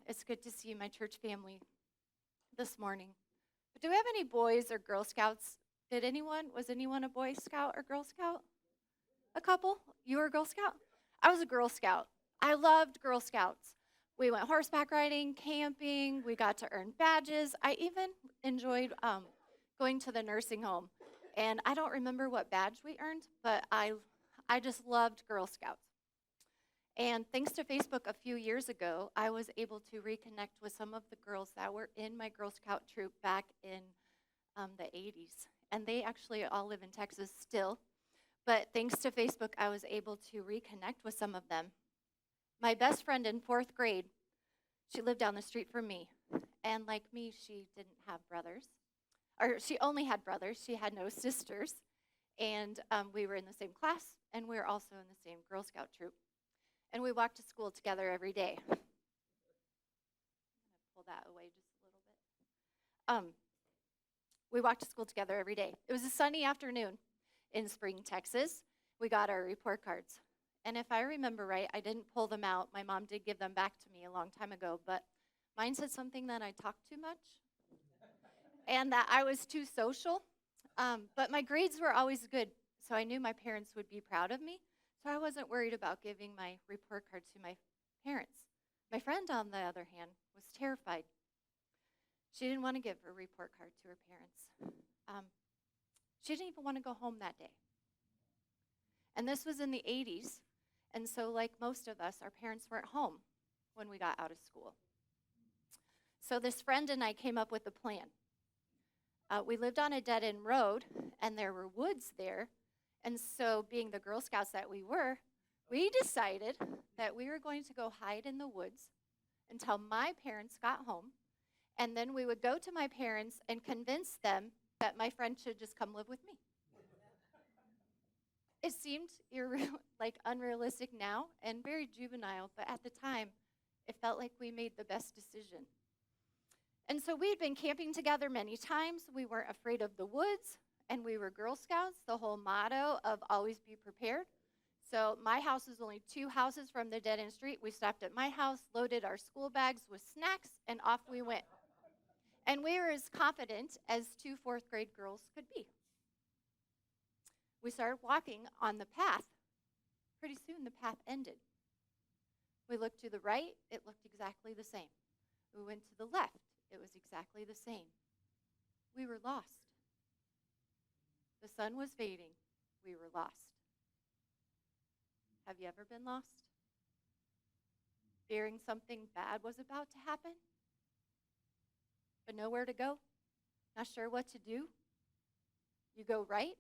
It's good to see my church family this morning. But do we have any boys or Girl Scouts? Was anyone a Boy Scout or Girl Scout? A couple? You were a Girl Scout? I was a Girl Scout. I loved Girl Scouts. We went horseback riding, camping. We got to earn badges. I even enjoyed going to the nursing home. And I don't remember what badge we earned, but I just loved Girl Scouts. And thanks to Facebook a few years ago, I was able to reconnect with some of the girls that were in my Girl Scout troop back in the 80s. And they actually all live in Texas still. But thanks to Facebook, I was able to reconnect with some of them. My best friend in 4th grade, she lived down the street from me. And like me, she didn't have brothers. Or she only had brothers. She had no sisters. And we were in the same class, and we were also in the same Girl Scout troop. And we walked to school together every day. I'm going to pull that away just a little bit. We walked to school together every day. It was a sunny afternoon in Spring, Texas. We got our report cards. And if I remember right, I didn't pull them out. My mom did give them back to me a long time ago, but mine said something that I talked too much and that I was too social. But my grades were always good, so I knew my parents would be proud of me. So I wasn't worried about giving my report card to my parents. My friend, on the other hand, was terrified. She didn't want to give her report card to her parents. She didn't even want to go home that day. And this was in the 80s, and so like most of us, our parents weren't home when we got out of school. So this friend and I came up with a plan. We lived on a dead-end road, and there were woods there. And so, being the Girl Scouts that we were, we decided that we were going to go hide in the woods until my parents got home. And then we would go to my parents and convince them that my friend should just come live with me. It seemed unrealistic now and very juvenile, but at the time, it felt like we made the best decision. And so we had been camping together many times. We weren't afraid of the woods. And we were Girl Scouts, the whole motto of always be prepared. So my house was only 2 houses from the dead-end street. We stopped at my house, loaded our school bags with snacks, and off we went. And we were as confident as 2 4th-grade girls could be. We started walking on the path. Pretty soon the path ended. We looked to the right, it looked exactly the same. We went to the left, it was exactly the same. We were lost. The sun was fading. We were lost. Have you ever been lost? Fearing something bad was about to happen? But nowhere to go? Not sure what to do? You go right,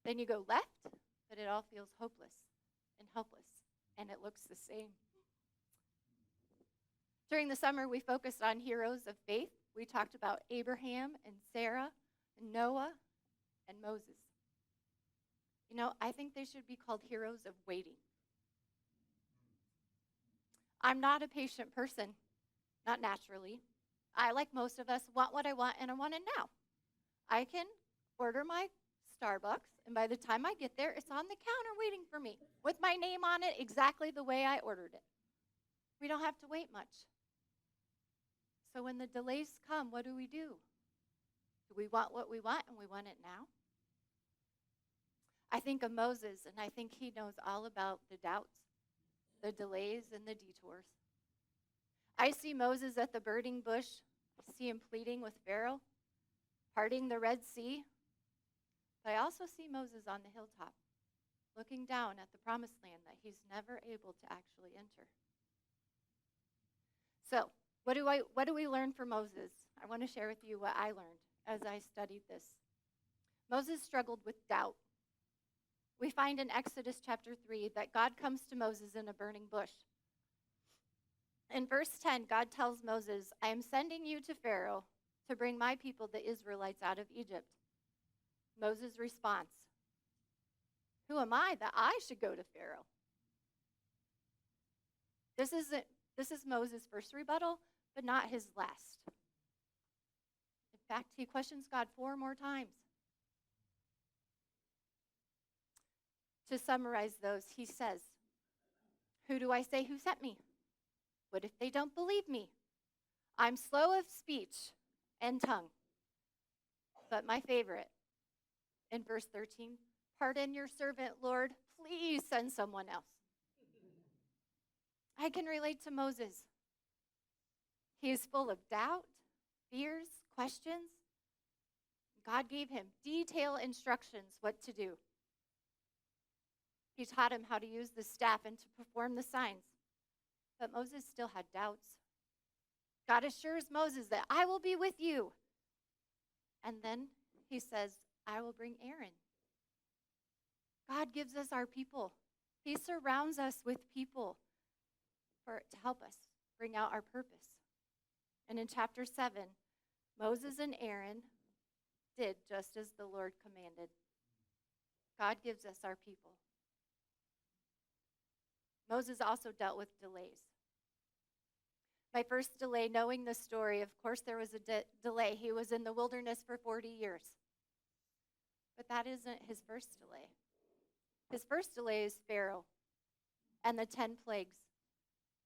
then you go left, but it all feels hopeless and helpless, and it looks the same. During the summer, we focused on heroes of faith. We talked about Abraham and Sarah and Noah and Moses. You know, I think they should be called heroes of waiting. I'm not a patient person, not naturally. I, like most of us, want what I want, and I want it now. I can order my Starbucks, and by the time I get there, it's on the counter waiting for me with my name on it exactly the way I ordered it. We don't have to wait much. So when the delays come, what do? Do we want what we want, and we want it now? I think of Moses, and I think he knows all about the doubts, the delays, and the detours. I see Moses at the burning bush. I see him pleading with Pharaoh, parting the Red Sea. But I also see Moses on the hilltop, looking down at the promised land that he's never able to actually enter. So, what do we learn from Moses? I want to share with you what I learned as I studied this. Moses struggled with doubt. We find in Exodus chapter 3 that God comes to Moses in a burning bush. In verse 10, God tells Moses, I am sending you to Pharaoh to bring my people, the Israelites, out of Egypt. Moses' response, who am I that I should go to Pharaoh? This is Moses' first rebuttal, but not his last. In fact, he questions God 4 more times. To summarize those, he says, who do I say who sent me? What if they don't believe me? I'm slow of speech and tongue. But my favorite, in verse 13, pardon your servant, Lord. Please send someone else. I can relate to Moses. He is full of doubt, fears, questions. God gave him detailed instructions what to do. He taught him how to use the staff and to perform the signs. But Moses still had doubts. God assures Moses that I will be with you. And then he says, I will bring Aaron. God gives us our people. He surrounds us with people to help us bring out our purpose. And in chapter 7, Moses and Aaron did just as the Lord commanded. God gives us our people. Moses also dealt with delays. My first delay, knowing the story, of course there was a delay. He was in the wilderness for 40 years. But that isn't his first delay. His first delay is Pharaoh and the 10 plagues.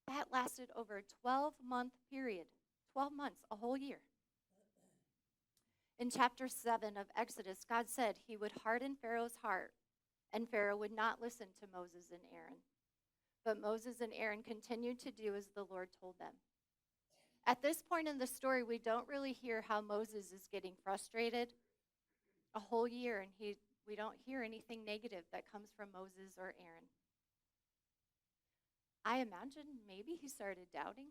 That lasted over a 12-month period. 12 months, a whole year. In chapter 7 of Exodus, God said he would harden Pharaoh's heart, and Pharaoh would not listen to Moses and Aaron. But Moses and Aaron continued to do as the Lord told them. At this point in the story, we don't really hear how Moses is getting frustrated a whole year, and we don't hear anything negative that comes from Moses or Aaron. I imagine maybe he started doubting.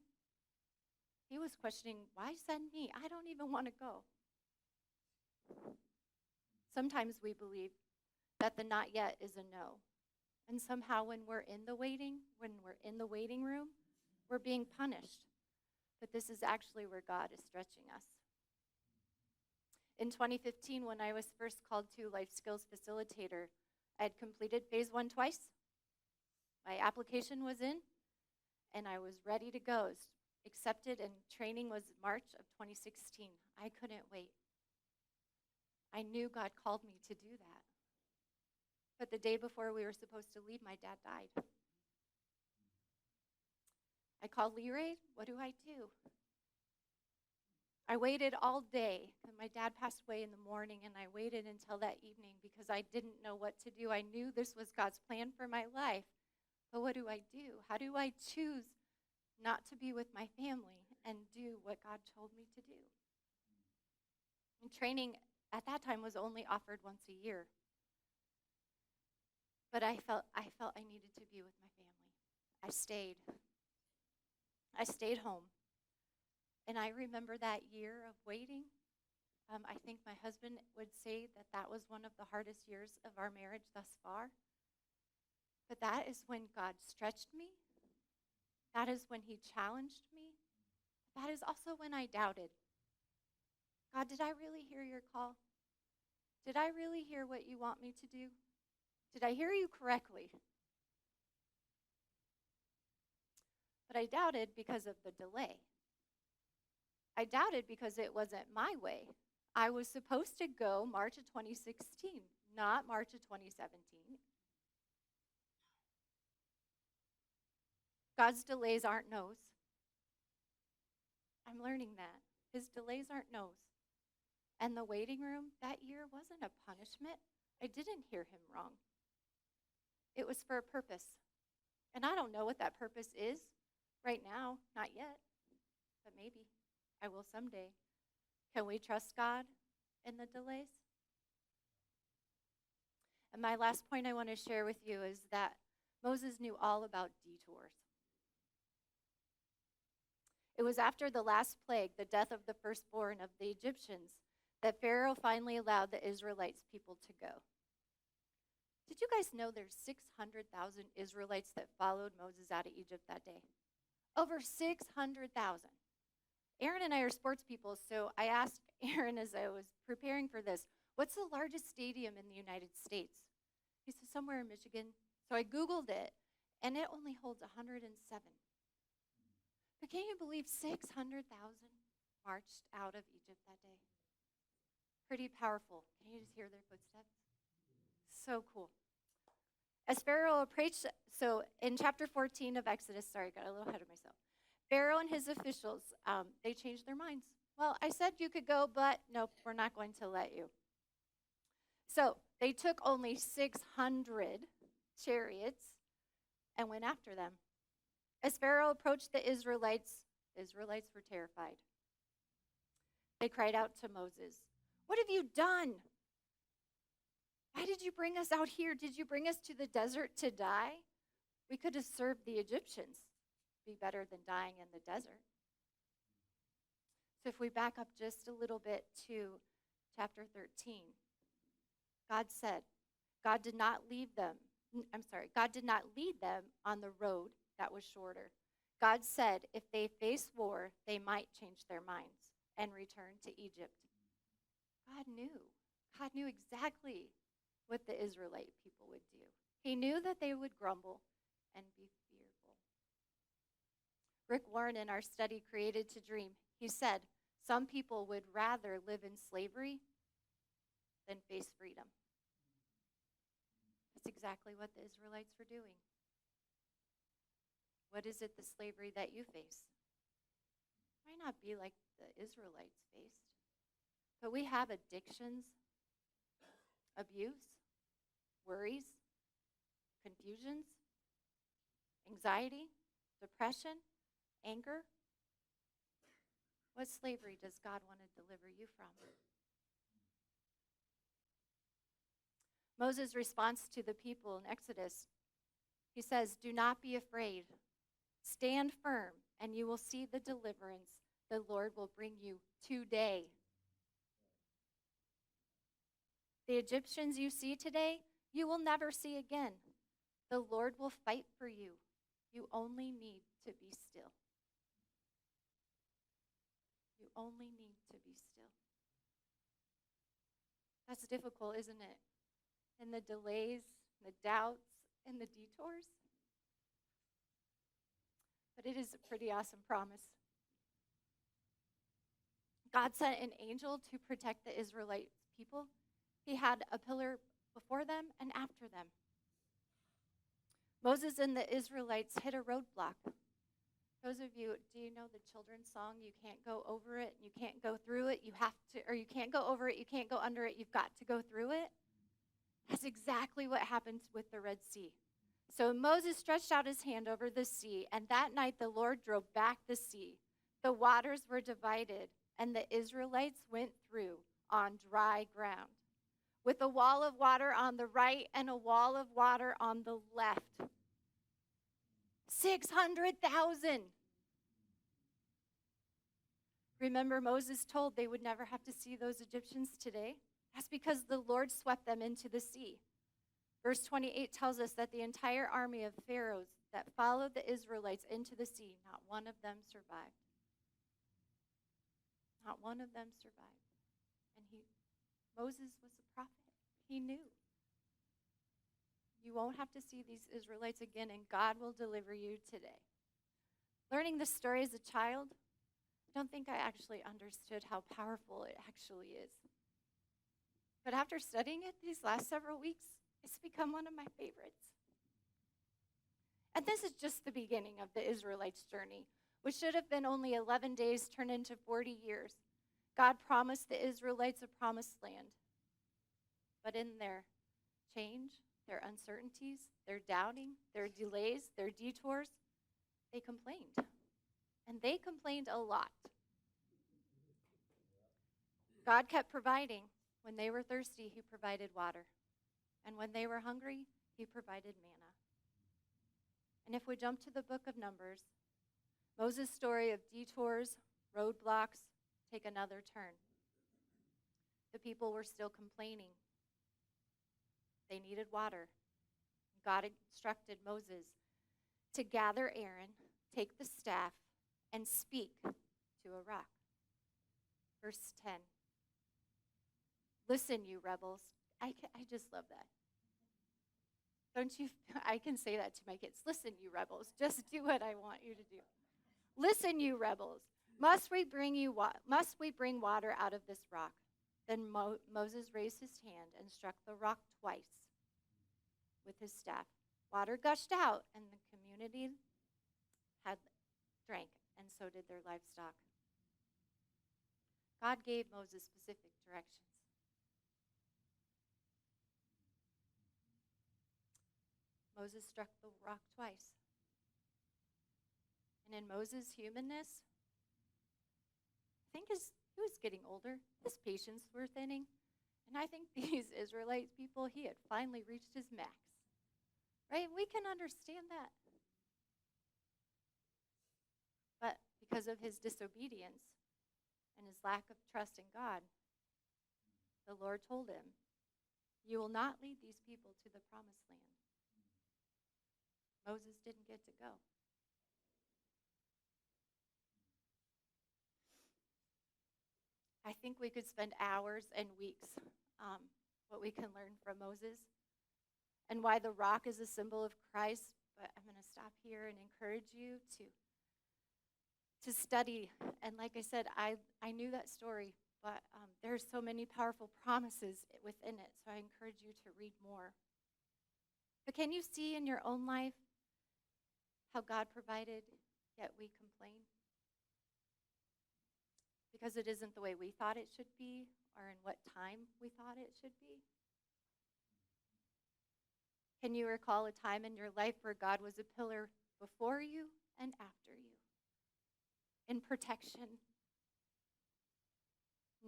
He was questioning, why send me? I don't even want to go. Sometimes we believe that the not yet is a no. And somehow when we're in the waiting room, we're being punished. But this is actually where God is stretching us. In 2015, when I was first called to Life Skills Facilitator, I had completed phase 1 twice. My application was in, and I was ready to go. Accepted, and training was March of 2016. I couldn't wait. I knew God called me to do that. But the day before we were supposed to leave, my dad died. I called Leroy. What do I do? I waited all day, and my dad passed away in the morning, and I waited until that evening because I didn't know what to do. I knew this was God's plan for my life, but what do I do? How do I choose not to be with my family and do what God told me to do? And training at that time was only offered once a year, but I felt I needed to be with my family. I stayed home. And I remember that year of waiting. I think my husband would say that that was one of the hardest years of our marriage thus far. But that is when God stretched me. That is when he challenged me. That is also when I doubted. God, did I really hear your call? Did I really hear what you want me to do? Did I hear you correctly? But I doubted because of the delay. I doubted because it wasn't my way. I was supposed to go March of 2016, not March of 2017. God's delays aren't no's. I'm learning that. His delays aren't no's. And the waiting room that year wasn't a punishment. I didn't hear him wrong. It was for a purpose. And I don't know what that purpose is right now, not yet, but maybe I will someday. Can we trust God in the delays? And my last point I want to share with you is that Moses knew all about detours. It was after the last plague, the death of the firstborn of the Egyptians, that Pharaoh finally allowed the Israelites people to go. Did you guys know there's 600,000 Israelites that followed Moses out of Egypt that day? Over 600,000. Aaron and I are sports people, so I asked Aaron as I was preparing for this, what's the largest stadium in the United States? He said, somewhere in Michigan. So I Googled it, and it only holds 107. But can you believe 600,000 marched out of Egypt that day? Pretty powerful. Can you just hear their footsteps? So cool. As Pharaoh approached, so in chapter 14 of Exodus, sorry, got a little ahead of myself. Pharaoh and his officials, they changed their minds. Well, I said you could go, but nope, we're not going to let you. So they took only 600 chariots and went after them. As Pharaoh approached the Israelites were terrified. They cried out to Moses, "What have you done? Why did you bring us out here? Did you bring us to the desert to die? We could have served the Egyptians. Be better than dying in the desert." So if we back up just a little bit to chapter 13, God said, God did not lead them on the road that was shorter. God said if they face war, they might change their minds and return to Egypt. God knew exactly what the Israelite people would do. He knew that they would grumble and be fearful. Rick Warren, in our study Created to Dream, he said, some people would rather live in slavery than face freedom. That's exactly what the Israelites were doing. What is it, the slavery that you face? Might not be like the Israelites faced, but we have addictions, abuse, worries, confusions, anxiety, depression, anger. What slavery does God want to deliver you from? Moses' response to the people in Exodus, he says, "Do not be afraid. Stand firm, and you will see the deliverance the Lord will bring you today." The Egyptians you see today, you will never see again. The Lord will fight for you. You only need to be still. You only need to be still. That's difficult, isn't it? And the delays, the doubts, and the detours. But it is a pretty awesome promise. God sent an angel to protect the Israelite people. He had a pillar before them and after them. Moses and the Israelites hit a roadblock. Those of you, do you know the children's song, "You can't go over it, you can't go through it, you have to," or "You can't go over it, you can't go under it, you've got to go through it"? That's exactly what happened with the Red Sea. So Moses stretched out his hand over the sea, and that night the Lord drove back the sea. The waters were divided, and the Israelites went through on dry ground, with a wall of water on the right and a wall of water on the left. 600,000. Remember, Moses told they would never have to see those Egyptians today? That's because the Lord swept them into the sea. Verse 28 tells us that the entire army of pharaohs that followed the Israelites into the sea, not one of them survived. Not one of them survived. And Moses was a prophet. He knew. You won't have to see these Israelites again, and God will deliver you today. Learning this story as a child, I don't think I actually understood how powerful it actually is. But after studying it these last several weeks, it's become one of my favorites. And this is just the beginning of the Israelites' journey, which should have been only 11 days turned into 40 years. God promised the Israelites a promised land. But in their change, their uncertainties, their doubting, their delays, their detours, they complained. And they complained a lot. God kept providing. When they were thirsty, he provided water. And when they were hungry, he provided manna. And if we jump to the book of Numbers, Moses' story of detours, roadblocks, take another turn. The people were still complaining. They needed water. God instructed Moses to gather Aaron, take the staff, and speak to a rock. Verse 10. "Listen, you rebels." I just love that. Don't you? I can say that to my kids. "Listen, you rebels. Just do what I want you to do. Listen, you rebels. Must we bring water out of this rock?" Then Moses raised his hand and struck the rock twice with his staff. Water gushed out, and the community had drank and so did their livestock. God gave Moses specific directions. Moses struck the rock twice. And in Moses' humanness, I think he was getting older. His patience were thinning. And I think these Israelite people, he had finally reached his max. Right? We can understand that. But because of his disobedience and his lack of trust in God, the Lord told him, "You will not lead these people to the promised land." Moses didn't get to go. I think we could spend hours and weeks what we can learn from Moses and why the rock is a symbol of Christ. But I'm going to stop here and encourage you to study. And like I said, I knew that story, but there's so many powerful promises within it. So I encourage you to read more. But can you see in your own life how God provided, yet we complain? Because it isn't the way we thought it should be, or in what time we thought it should be. Can you recall a time in your life where God was a pillar before you and after you? In protection.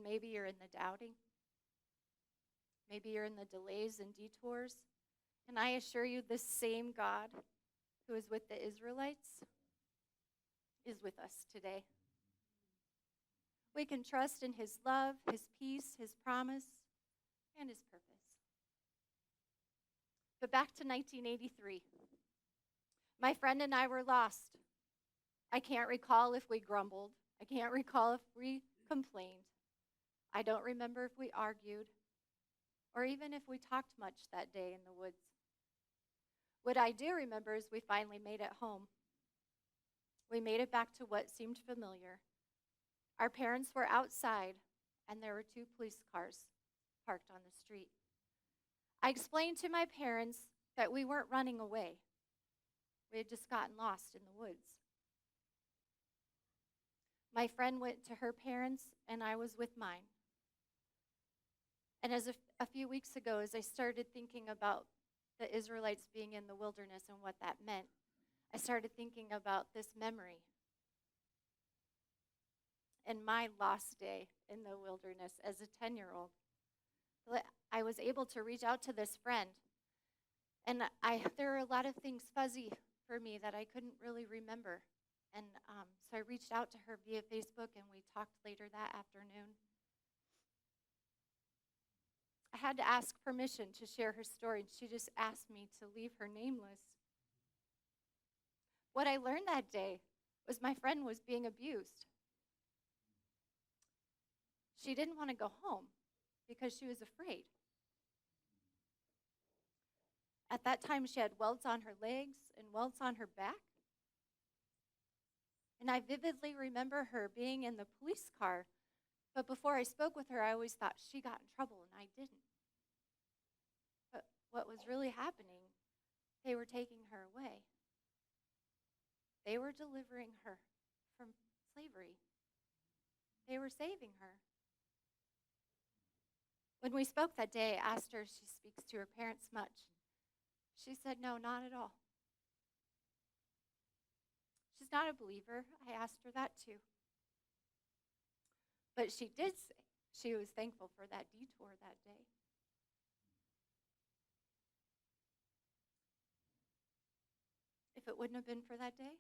Maybe you're in the doubting. Maybe you're in the delays and detours. And I assure you, this same God who is with the Israelites is with us today. We can trust in his love, his peace, his promise, and his purpose. But back to 1983. My friend and I were lost. I can't recall if we grumbled. I can't recall if we complained. I don't remember if we argued or even if we talked much that day in the woods. What I do remember is we finally made it home. We made it back to what seemed familiar. Our parents were outside, and there were 2 police cars parked on the street. I explained to my parents that we weren't running away. We had just gotten lost in the woods. My friend went to her parents, and I was with mine. And as a few weeks ago, as I started thinking about the Israelites being in the wilderness and what that meant, I started thinking about this memory. In my lost day in the wilderness as a 10-year-old, I was able to reach out to this friend. And there were a lot of things fuzzy for me that I couldn't really remember. And so I reached out to her via Facebook, and we talked later that afternoon. I had to ask permission to share her story, and she just asked me to leave her nameless. What I learned that day was my friend was being abused. She didn't want to go home because she was afraid. At that time, she had welts on her legs and welts on her back. And I vividly remember her being in the police car. But before I spoke with her, I always thought she got in trouble, and I didn't. But what was really happening, they were taking her away. They were delivering her from slavery. They were saving her. When we spoke that day, I asked her if she speaks to her parents much. She said, no, not at all. She's not a believer. I asked her that too. But she did say she was thankful for that detour that day. If it wouldn't have been for that day,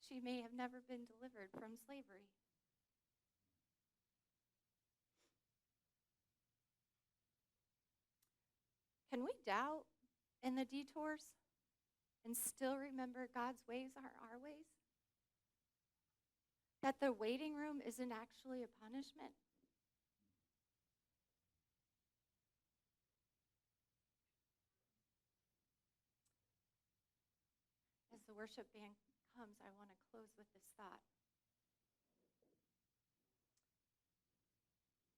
she may have never been delivered from slavery. Can we doubt in the detours and still remember God's ways are our ways? That the waiting room isn't actually a punishment? As the worship band comes, I want to close with this thought.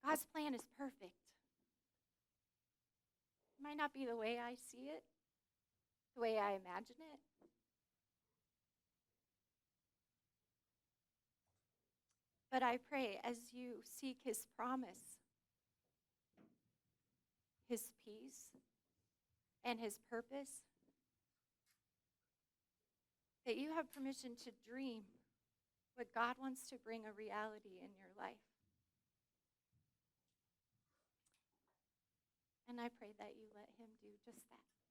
God's plan is perfect. It might not be the way I see it, the way I imagine it, But I pray as you seek his promise, his peace, and his purpose, that you have permission to dream what God wants to bring a reality in your life. And I pray that you let him do just that.